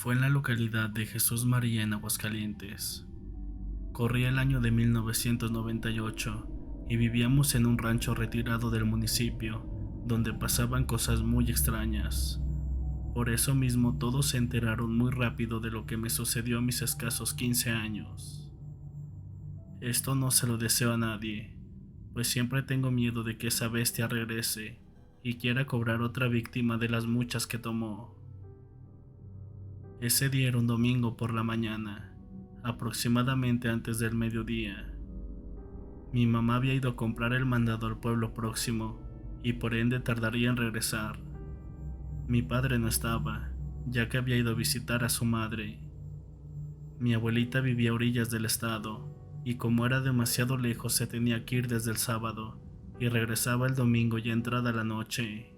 Fue en la localidad de Jesús María en Aguascalientes. Corría el año de 1998 y vivíamos en un rancho retirado del municipio, donde pasaban cosas muy extrañas. Por eso mismo todos se enteraron muy rápido de lo que me sucedió a mis escasos 15 años. Esto no se lo deseo a nadie, pues siempre tengo miedo de que esa bestia regrese y quiera cobrar otra víctima de las muchas que tomó. Ese día era un domingo por la mañana, aproximadamente antes del mediodía. Mi mamá había ido a comprar el mandado al pueblo próximo y por ende tardaría en regresar. Mi padre no estaba, ya que había ido a visitar a su madre. Mi abuelita vivía a orillas del estado y como era demasiado lejos se tenía que ir desde el sábado y regresaba el domingo ya entrada la noche.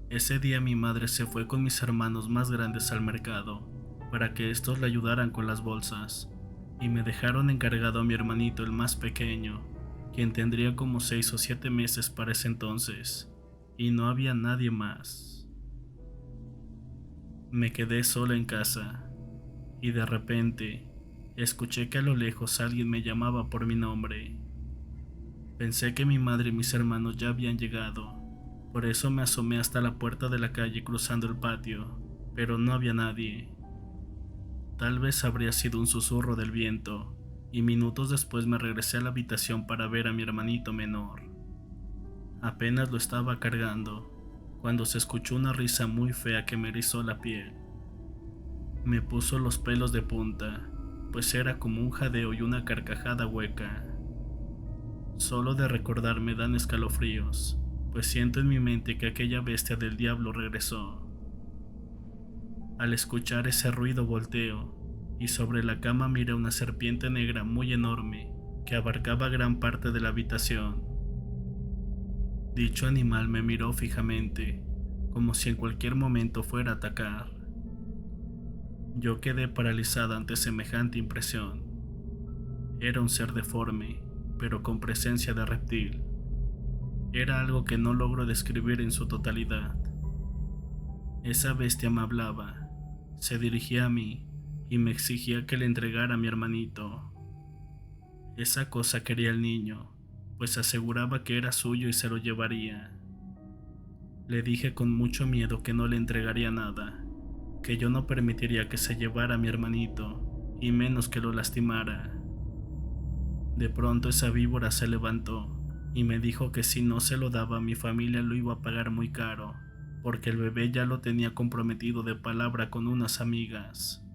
Ese día mi madre se fue con mis hermanos más grandes al mercado para que estos le ayudaran con las bolsas y me dejaron encargado a mi hermanito el más pequeño, quien tendría como 6 o 7 meses para ese entonces, y no había nadie más. Me quedé sola en casa y de repente escuché que a lo lejos alguien me llamaba por mi nombre. Pensé que mi madre y mis hermanos ya habían llegado. Por eso me asomé hasta la puerta de la calle cruzando el patio, pero no había nadie. Tal vez habría sido un susurro del viento, y minutos después me regresé a la habitación para ver a mi hermanito menor. Apenas lo estaba cargando, cuando se escuchó una risa muy fea que me erizó la piel. Me puso los pelos de punta, pues era como un jadeo y una carcajada hueca. Solo de recordar me dan escalofríos, pues siento en mi mente que aquella bestia del diablo regresó. Al escuchar ese ruido volteo, y sobre la cama miré una serpiente negra muy enorme que abarcaba gran parte de la habitación. Dicho animal me miró fijamente, como si en cualquier momento fuera a atacar. Yo quedé paralizada ante semejante impresión. Era un ser deforme, pero con presencia de reptil. Era algo que no logro describir en su totalidad. Esa bestia me hablaba, se dirigía a mí y me exigía que le entregara a mi hermanito. Esa cosa quería al niño, pues aseguraba que era suyo y se lo llevaría. Le dije con mucho miedo que no le entregaría nada, que yo no permitiría que se llevara a mi hermanito, y menos que lo lastimara. De pronto esa víbora se levantó y me dijo que si no se lo daba a mi familia lo iba a pagar muy caro, porque el bebé ya lo tenía comprometido de palabra con unas amigas.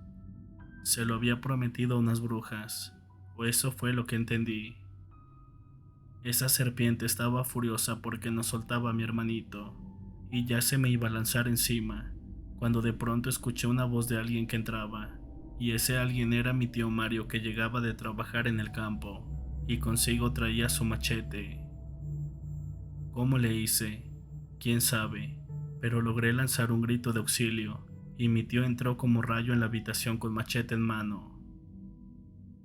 Se lo había prometido a unas brujas, o eso fue lo que entendí. Esa serpiente estaba furiosa porque no soltaba a mi hermanito, y ya se me iba a lanzar encima, cuando de pronto escuché una voz de alguien que entraba, y ese alguien era mi tío Mario, que llegaba de trabajar en el campo, y consigo traía su machete. ¿Cómo le hice? ¿Quién sabe? Pero logré lanzar un grito de auxilio, y mi tío entró como rayo en la habitación con machete en mano.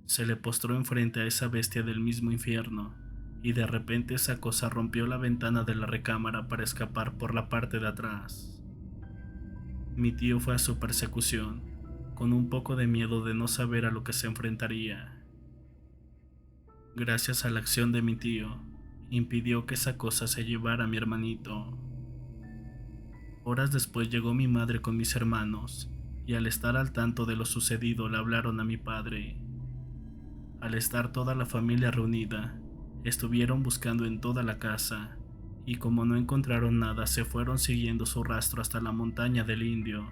Se le postró enfrente a esa bestia del mismo infierno, y de repente esa cosa rompió la ventana de la recámara para escapar por la parte de atrás. Mi tío fue a su persecución, con un poco de miedo de no saber a lo que se enfrentaría. Gracias a la acción de mi tío, impidió que esa cosa se llevara a mi hermanito. Horas después llegó mi madre con mis hermanos, y al estar al tanto de lo sucedido le hablaron a mi padre. Al estar toda la familia reunida, estuvieron buscando en toda la casa, y como no encontraron nada se fueron siguiendo su rastro hasta la montaña del Indio,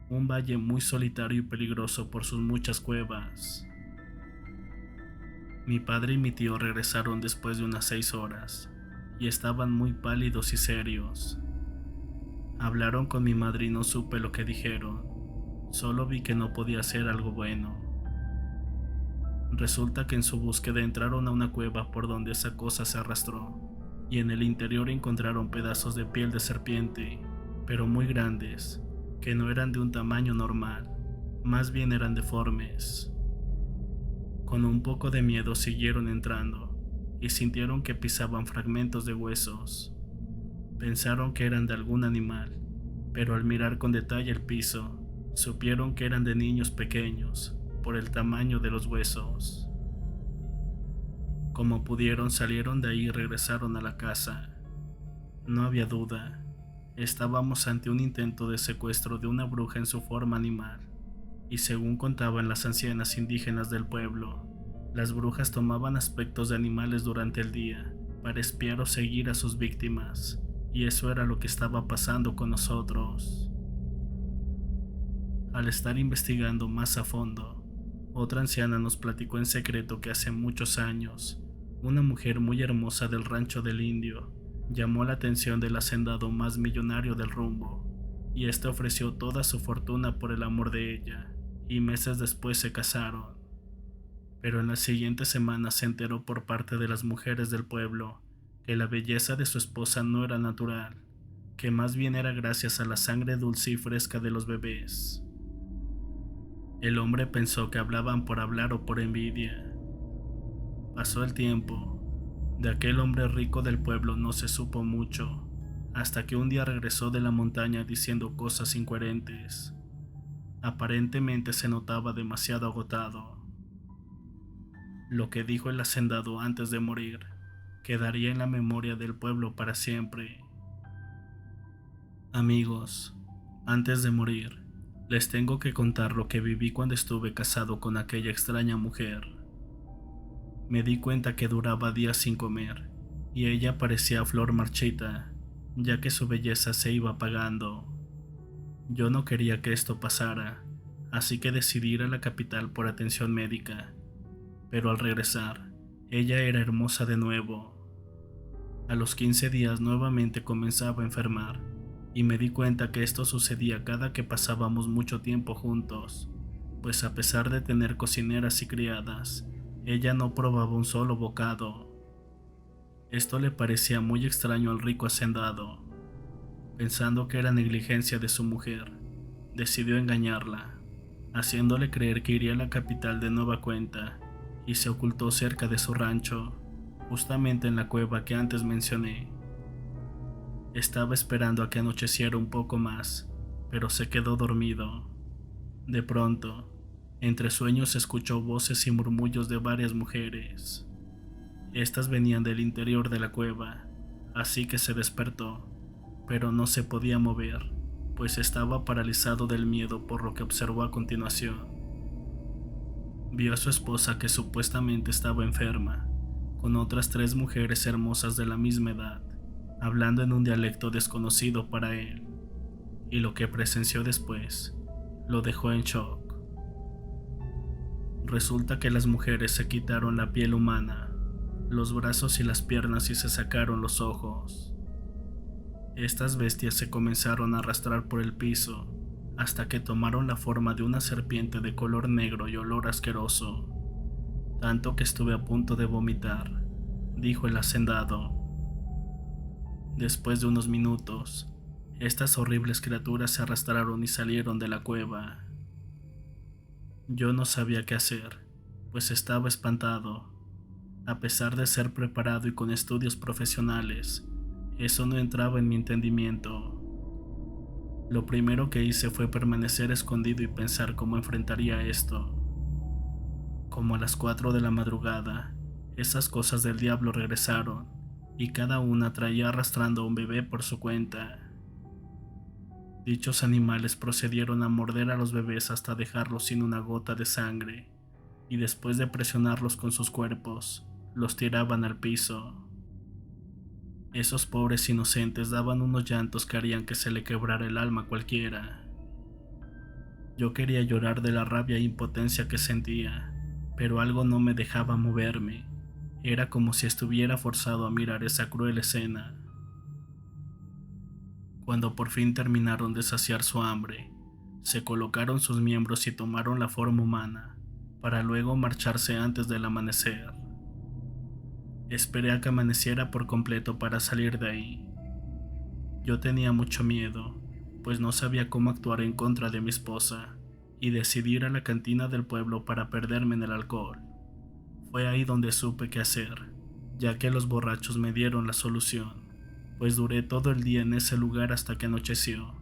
un valle muy solitario y peligroso por sus muchas cuevas. Mi padre y mi tío regresaron después de unas 6 horas, y estaban muy pálidos y serios. Hablaron con mi madre y no supe lo que dijeron, solo vi que no podía ser algo bueno. Resulta que en su búsqueda entraron a una cueva por donde esa cosa se arrastró, y en el interior encontraron pedazos de piel de serpiente, pero muy grandes, que no eran de un tamaño normal, más bien eran deformes. Con un poco de miedo siguieron entrando, y sintieron que pisaban fragmentos de huesos. Pensaron que eran de algún animal, pero al mirar con detalle el piso, Supieron que eran de niños pequeños, por el tamaño de los huesos. Como pudieron salieron de ahí y regresaron a la casa. No había duda, estábamos ante un intento de secuestro de una bruja en su forma animal, y según contaban las ancianas indígenas del pueblo, las brujas tomaban aspectos de animales durante el día para espiar o seguir a sus víctimas, y eso era lo que estaba pasando con nosotros. Al estar investigando más a fondo, otra anciana nos platicó en secreto que hace muchos años, una mujer muy hermosa del rancho del Indio llamó la atención del hacendado más millonario del rumbo, y este ofreció toda su fortuna por el amor de ella, y meses después se casaron. Pero en las siguientes semanas se enteró por parte de las mujeres del pueblo que la belleza de su esposa no era natural, que más bien era gracias a la sangre dulce y fresca de los bebés. El hombre pensó que hablaban por hablar o por envidia. Pasó el tiempo. De aquel hombre rico del pueblo no se supo mucho, hasta que un día regresó de la montaña diciendo cosas incoherentes. Aparentemente se notaba demasiado agotado. Lo que dijo el hacendado antes de morir quedaría en la memoria del pueblo para siempre. Amigos, antes de morir, les tengo que contar lo que viví cuando estuve casado con aquella extraña mujer. Me di cuenta que duraba días sin comer, y ella parecía flor marchita, ya que su belleza se iba apagando. Yo no quería que esto pasara, así que decidí ir a la capital por atención médica, pero al regresar, ella era hermosa de nuevo. A los 15 días nuevamente comenzaba a enfermar, y me di cuenta que esto sucedía cada que pasábamos mucho tiempo juntos, pues a pesar de tener cocineras y criadas, ella no probaba un solo bocado. Esto le parecía muy extraño al rico hacendado. Pensando que era negligencia de su mujer, decidió engañarla, haciéndole creer que iría a la capital de nueva cuenta, y se ocultó cerca de su rancho, justamente en la cueva que antes mencioné. Estaba esperando a que anocheciera un poco más, pero se quedó dormido. De pronto, entre sueños escuchó voces y murmullos de varias mujeres. Estas venían del interior de la cueva, así que se despertó, pero no se podía mover, pues estaba paralizado del miedo por lo que observó a continuación. Vio a su esposa que supuestamente estaba enferma, con otras 3 mujeres hermosas de la misma edad, hablando en un dialecto desconocido para él, y lo que presenció después lo dejó en shock. Resulta que las mujeres se quitaron la piel humana, los brazos y las piernas y se sacaron los ojos. Estas bestias se comenzaron a arrastrar por el piso hasta que tomaron la forma de una serpiente de color negro y olor asqueroso, tanto que estuve a punto de vomitar, dijo el hacendado. Después de unos minutos, estas horribles criaturas se arrastraron y salieron de la cueva. Yo no sabía qué hacer, pues estaba espantado. A pesar de ser preparado y con estudios profesionales, eso no entraba en mi entendimiento. Lo primero que hice fue permanecer escondido y pensar cómo enfrentaría esto. Como a las 4 de la madrugada, esas cosas del diablo regresaron, y cada una traía arrastrando a un bebé por su cuenta. Dichos animales procedieron a morder a los bebés hasta dejarlos sin una gota de sangre, y después de presionarlos con sus cuerpos, los tiraban al piso. Esos pobres inocentes daban unos llantos que harían que se le quebrara el alma a cualquiera. Yo quería llorar de la rabia e impotencia que sentía, pero algo no me dejaba moverme. Era como si estuviera forzado a mirar esa cruel escena. Cuando por fin terminaron de saciar su hambre, se colocaron sus miembros y tomaron la forma humana, para luego marcharse antes del amanecer. Esperé a que amaneciera por completo para salir de ahí. Yo tenía mucho miedo, pues no sabía cómo actuar en contra de mi esposa, y decidí ir a la cantina del pueblo para perderme en el alcohol. Fue ahí donde supe qué hacer, ya que los borrachos me dieron la solución, pues duré todo el día en ese lugar hasta que anocheció,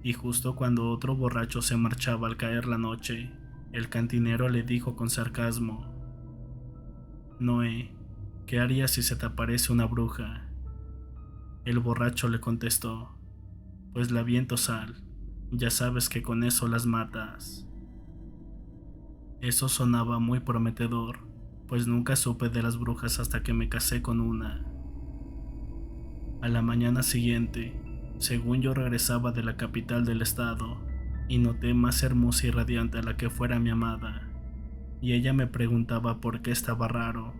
y justo cuando otro borracho se marchaba al caer la noche, el cantinero le dijo con sarcasmo: «Noé, ¿qué harías si se te aparece una bruja?». El borracho le contestó: «Pues le aviento sal, ya sabes que con eso las matas». Eso sonaba muy prometedor, pues nunca supe de las brujas hasta que me casé con una. A la mañana siguiente, según yo regresaba de la capital del estado, y noté más hermosa y radiante a la que fuera mi amada, y ella me preguntaba por qué estaba raro,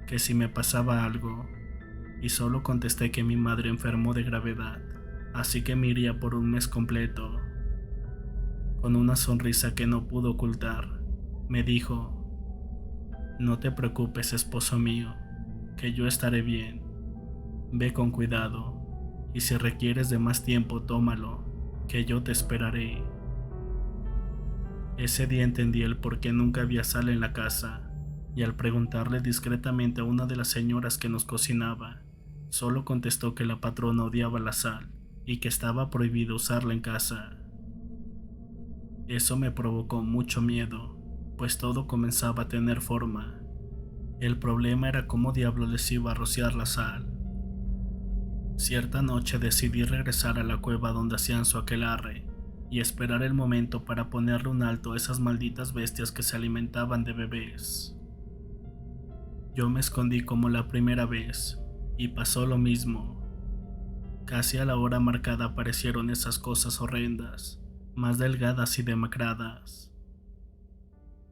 que si me pasaba algo, y solo contesté que mi madre enfermó de gravedad, así que me iría por un mes completo. Con una sonrisa que no pudo ocultar, me dijo: «No te preocupes, esposo mío, que yo estaré bien. Ve con cuidado, y si requieres de más tiempo, tómalo, que yo te esperaré». Ese día entendí el por qué nunca había sal en la casa, y al preguntarle discretamente a una de las señoras que nos cocinaba, solo contestó que la patrona odiaba la sal y que estaba prohibido usarla en casa. Eso me provocó mucho miedo, pues todo comenzaba a tener forma. El problema era cómo diablos les iba a rociar la sal. Cierta noche decidí regresar a la cueva donde hacían su aquelarre y esperar el momento para ponerle un alto a esas malditas bestias que se alimentaban de bebés. Yo me escondí como la primera vez y pasó lo mismo. Casi a la hora marcada aparecieron esas cosas horrendas, más delgadas y demacradas.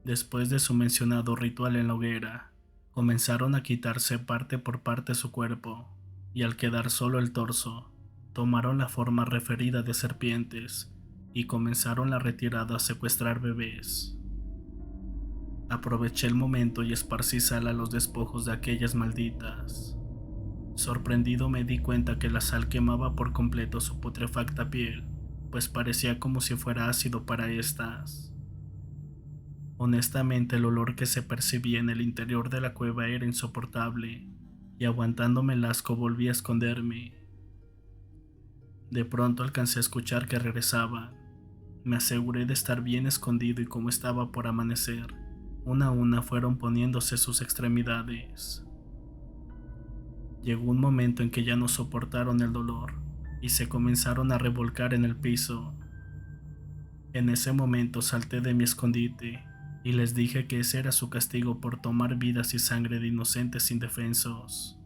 Después de su mencionado ritual en la hoguera, comenzaron a quitarse parte por parte su cuerpo, y al quedar solo el torso, tomaron la forma referida de serpientes y comenzaron la retirada a secuestrar bebés. Aproveché el momento y esparcí sal a los despojos de aquellas malditas. Sorprendido me di cuenta que la sal quemaba por completo su putrefacta piel, pues parecía como si fuera ácido para estas. Honestamente, el olor que se percibía en el interior de la cueva era insoportable, y aguantándome el asco volví a esconderme. De pronto alcancé a escuchar que regresaban. Me aseguré de estar bien escondido y como estaba por amanecer, una a una fueron poniéndose sus extremidades. Llegó un momento en que ya no soportaron el dolor y se comenzaron a revolcar en el piso. En ese momento salté de mi escondite y les dije que ese era su castigo por tomar vidas y sangre de inocentes indefensos.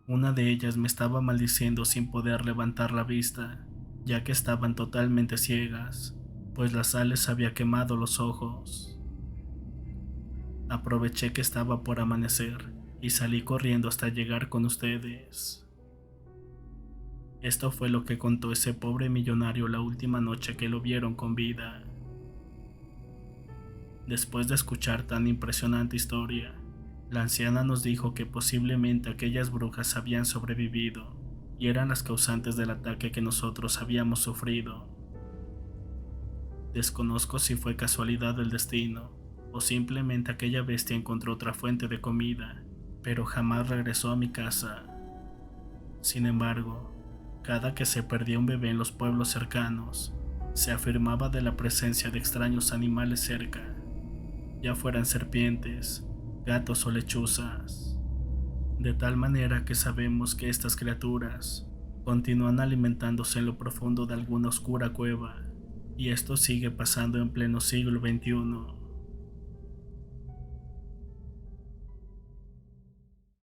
Una de ellas me estaba maldiciendo sin poder levantar la vista, ya que estaban totalmente ciegas, pues la sal les había quemado los ojos. Aproveché que estaba por amanecer y salí corriendo hasta llegar con ustedes. Esto fue lo que contó ese pobre millonario la última noche que lo vieron con vida. Después de escuchar tan impresionante historia, la anciana nos dijo que posiblemente aquellas brujas habían sobrevivido y eran las causantes del ataque que nosotros habíamos sufrido. Desconozco si fue casualidad del destino o simplemente aquella bestia encontró otra fuente de comida, pero jamás regresó a mi casa. Sin embargo, cada que se perdía un bebé en los pueblos cercanos, se afirmaba de la presencia de extraños animales cerca, ya fueran serpientes, gatos o lechuzas, de tal manera que sabemos que estas criaturas continúan alimentándose en lo profundo de alguna oscura cueva, y esto sigue pasando en pleno siglo XXI.